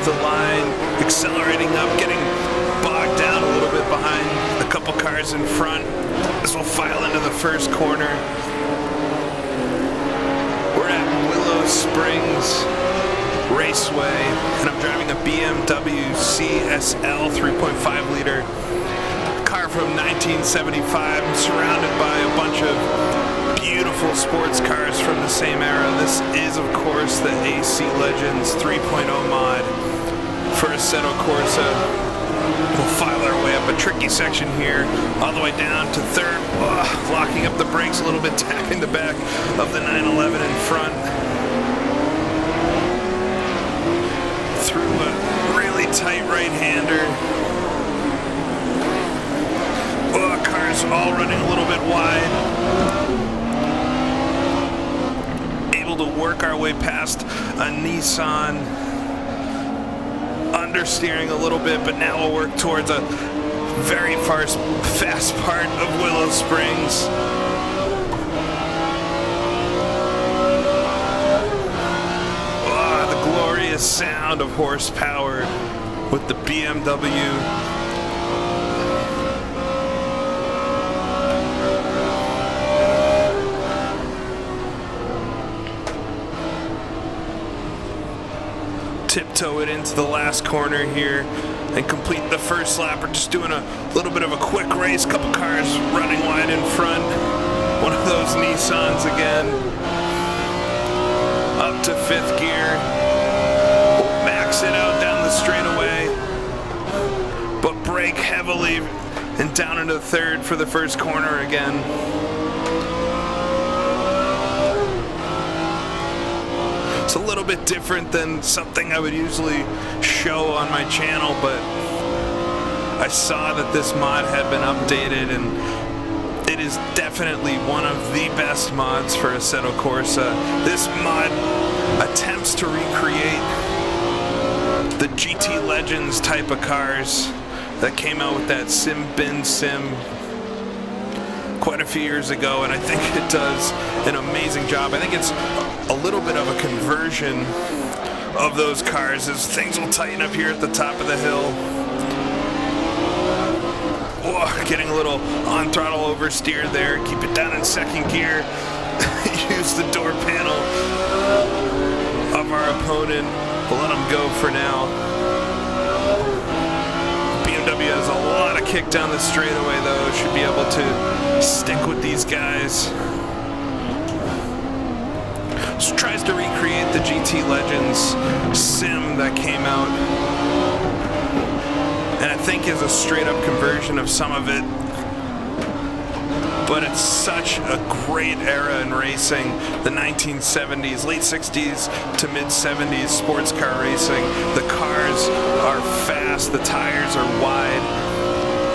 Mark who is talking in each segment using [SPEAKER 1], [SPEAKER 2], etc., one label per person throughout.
[SPEAKER 1] The line, accelerating up, getting bogged down a little bit behind a couple cars in front as we'll file into the first corner. We're at Willow Springs Raceway, and I'm driving a BMW CSL 3.5 liter car from 1975. I'm surrounded by a bunch of beautiful sports cars from the same era. This is, of course, the AC Legends 3.0 mod for Assetto Corsa. We'll file our way up a tricky section here, all the way down to third, locking up the brakes a little bit, tapping the back of the 911 in front. Through a really tight right-hander. Cars all running a little bit wide. Able to work our way past a Nissan. Understeering a little bit, but now we'll work towards a very fast part of Willow Springs. The glorious sound of horsepower with the BMW. Tiptoe it into the last corner here and complete the first lap. We're just doing a little bit of a quick race, couple cars running wide in front. One of those Nissans again. Up to fifth gear. We'll max it out down the straightaway, but brake heavily and down into third for the first corner again. It's a little bit different than something I would usually show on my channel, but I saw that this mod had been updated, and it is definitely one of the best mods for Assetto Corsa. This mod attempts to recreate the GT Legends type of cars that came out with that Sim Bin Sim quite a few years ago, and I think it does an amazing job. I think it's a little bit of a conversion of those cars as things will tighten up here at the top of the hill. Getting a little on throttle oversteer there. Keep it down in second gear. Use the door panel of our opponent. We'll let him go for now. BMW has a lot of kick down the straightaway though. Should be able to stick with these guys. So tries to recreate the GT Legends sim that came out, and I think is a straight up conversion of some of it. But it's such a great era in racing, the 1970s, late 60s to mid 70s sports car racing. The cars are fast, the tires are wide.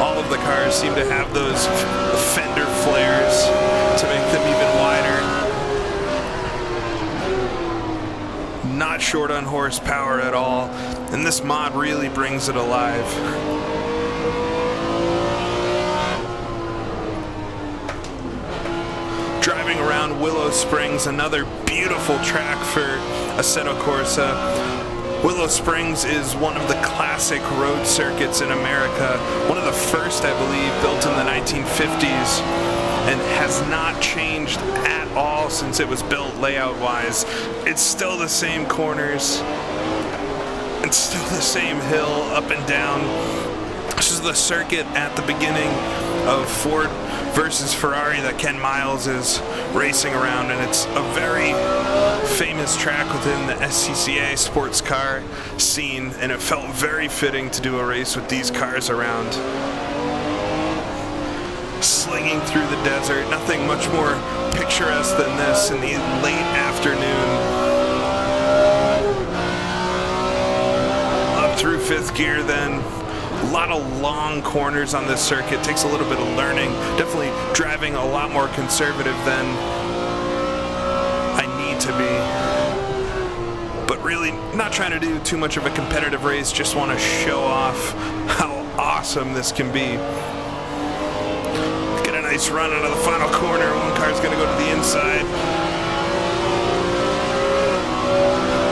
[SPEAKER 1] All of the cars seem to have those fender flares to make them even wider. Not short on horsepower at all, and this mod really brings it alive. Driving around Willow Springs, another beautiful track for Assetto Corsa. Willow Springs is one of the classic road circuits in America, one of the first, I believe, built in the 1950s, and has not changed at all since it was built layout-wise. It's still the same corners, it's still the same hill up and down. This is the circuit at the beginning of Ford versus Ferrari that Ken Miles is racing around, and it's a very famous track within the SCCA sports car scene, and it felt very fitting to do a race with these cars around. Slinging through the desert, nothing much more picturesque than this in the late afternoon. Up through fifth gear then. A lot of long corners on this circuit. Takes a little bit of learning. Definitely driving a lot more conservative than I need to be. But really not trying to do too much of a competitive race, just want to show off how awesome this can be. Get a nice run out of the final corner. One car's going to go to the inside.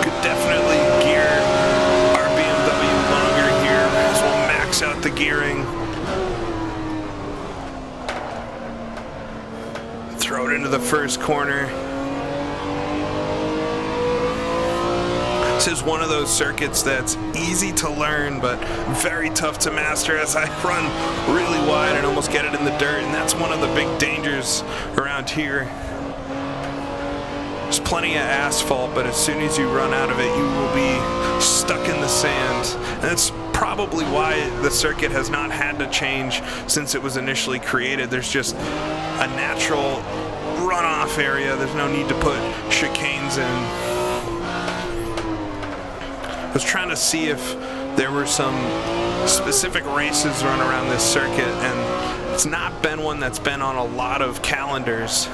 [SPEAKER 1] Could definitely gear our BMW longer here as we'll max out the gearing. Throw it into the first corner. This is one of those circuits that's easy to learn, but very tough to master, as I run really wide and almost get it in the dirt, and that's one of the big dangers around here. There's plenty of asphalt, but as soon as you run out of it, you will be stuck in the sand. And that's probably why the circuit has not had to change since it was initially created. There's just a natural runoff area. There's no need to put chicanes in. I was trying to see if there were some specific races run around this circuit, and it's not been one that's been on a lot of calendars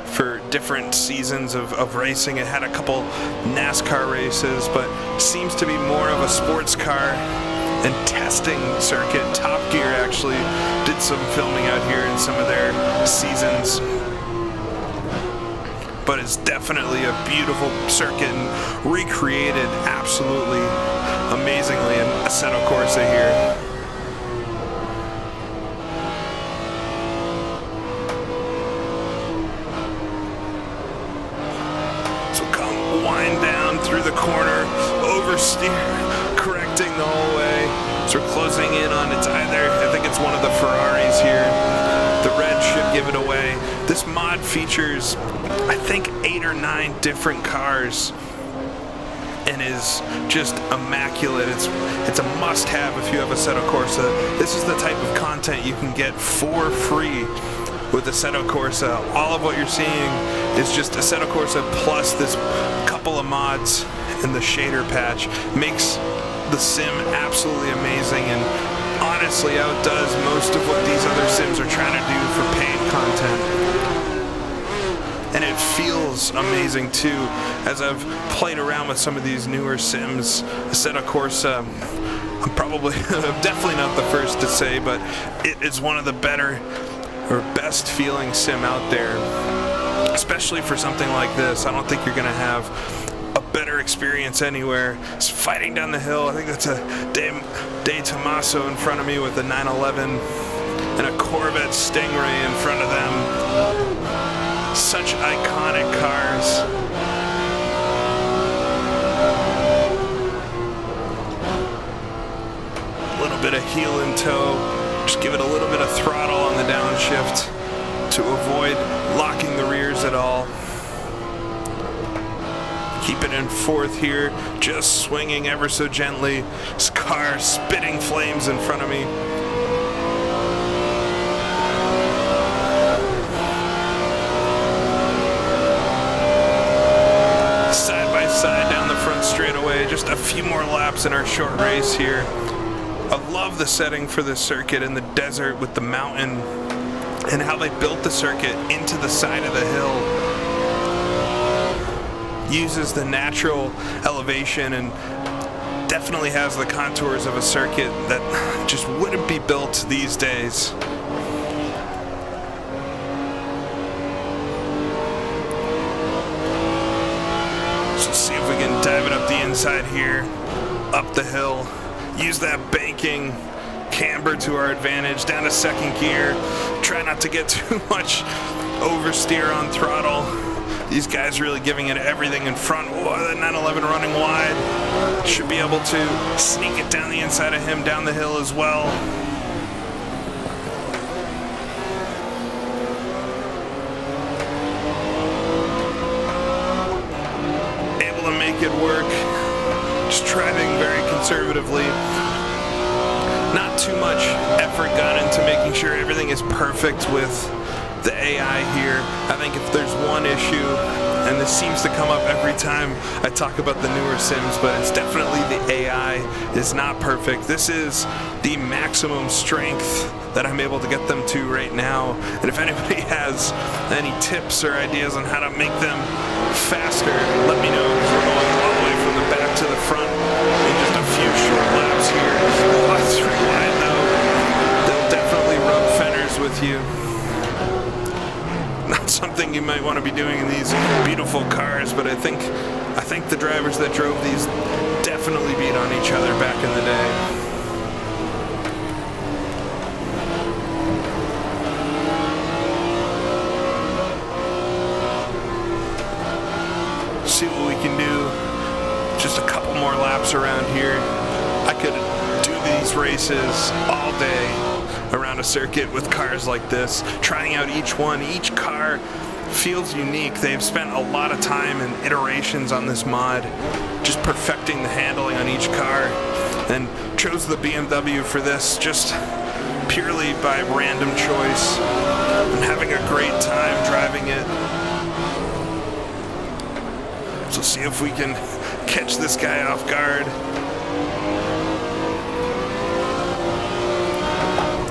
[SPEAKER 1] for different seasons of racing. It had a couple NASCAR races, but seems to be more of a sports car and testing circuit. Top Gear actually did some filming out here in some of their seasons. But it's definitely a beautiful circuit and recreated absolutely amazingly in Assetto Corsa here. So come wind down through the corner, oversteer, correcting the whole way. So we're closing in on, it's either, I think it's one of the Ferraris here. The red should give it away. This mod features, I think, 8 or 9 different cars and is just immaculate. It's a must-have if you have Assetto Corsa. This is the type of content you can get for free with Assetto Corsa. All of what you're seeing is just Assetto Corsa plus this couple of mods in the shader patch. Makes the sim absolutely amazing and honestly outdoes most of what these other sims are trying to do for paid content. And it feels amazing too, as I've played around with some of these newer sims. Assetto Corsa, I'm definitely not the first to say, but it is one of the better or best feeling sim out there, especially for something like this. I don't think you're gonna have a better experience anywhere. It's fighting down the hill. I think that's a De Tomaso in front of me with a 911 and a Corvette Stingray in front of them. Such iconic cars. A little bit of heel and toe. Just give it a little bit of throttle on the downshift to avoid locking the rears at all. Keep it in fourth here, just swinging ever so gently. This car spitting flames in front of me. Side by side down the front straightaway, just a few more laps in our short race here. I love the setting for this circuit in the desert with the mountain and how they built the circuit into the side of the hill. Uses the natural elevation and definitely has the contours of a circuit that just wouldn't be built these days. So see if we can dive it up the inside here, up the hill, use that banking camber to our advantage, down to second gear, try not to get too much oversteer on throttle. These guys really giving it everything in front. Whoa, that 911 running wide. Should be able to sneak it down the inside of him, down the hill as well. Able to make it work. Just driving very conservatively. Not too much effort gone into making sure everything is perfect with the AI here. I think if there's one issue, and this seems to come up every time I talk about the newer sims, but it's definitely the AI is not perfect. This is the maximum strength that I'm able to get them to right now. And if anybody has any tips or ideas on how to make them faster, let me know, because we're going all the way from the back I think the drivers that drove these definitely beat on each other back in the day. See what we can do. Just a couple more laps around here. I could do these races all day around a circuit with cars like this, trying out each one. Each car feels unique. They've spent a lot of time and iterations on this mod, just perfecting the handling on each car, and chose the BMW for this just purely by random choice. I'm having a great time driving it. So see if we can catch this guy off guard.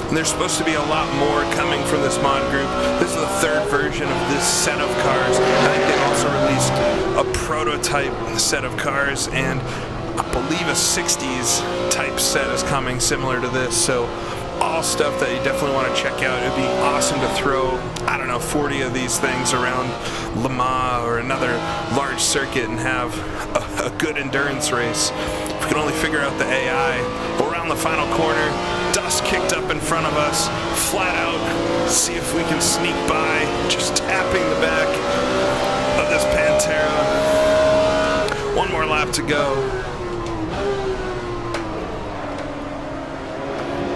[SPEAKER 1] And there's supposed to be a lot more coming from this mod group. This is the third version of this set of cars. I think they also released a prototype set of cars, and I believe a 60s type set is coming similar to this. So all stuff that you definitely want to check out. It'd be awesome to throw, I don't know, 40 of these things around Le Mans or another large circuit and have a good endurance race. If we can only figure out the AI. We're around the final corner. Dust kicked up in front of us, flat out. See if we can sneak by, just tapping the back of this Pantera. One more lap to go.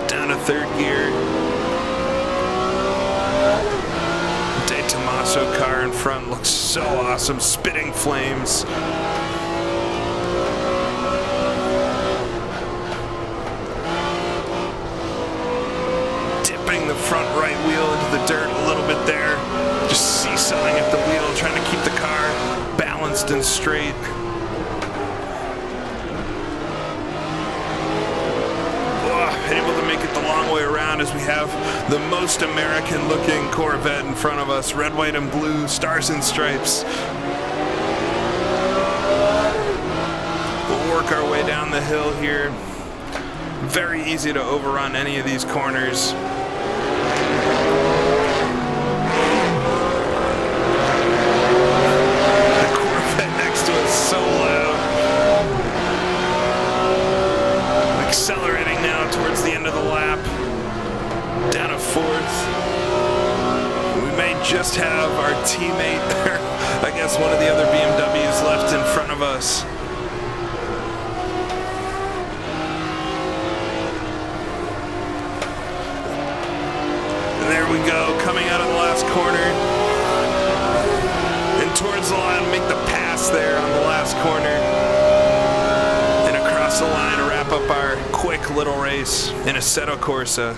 [SPEAKER 1] Down to third gear. De Tomaso car in front looks so awesome, spitting flames. The front right wheel into the dirt a little bit there, just seesawing at the wheel, trying to keep the car balanced and straight. Able to make it the long way around as we have the most American looking Corvette in front of us, red, white, and blue, stars and stripes. We'll work our way down the hill here. Very easy to overrun any of these corners. So loud. Accelerating now towards the end of the lap. Down to fourth. We may just have our teammate, I guess one of the other BMWs left in front of us. And there we go, coming out of the last corner. And towards the line, make the pass there on the last corner. And across the line to wrap up our quick little race in Assetto Corsa.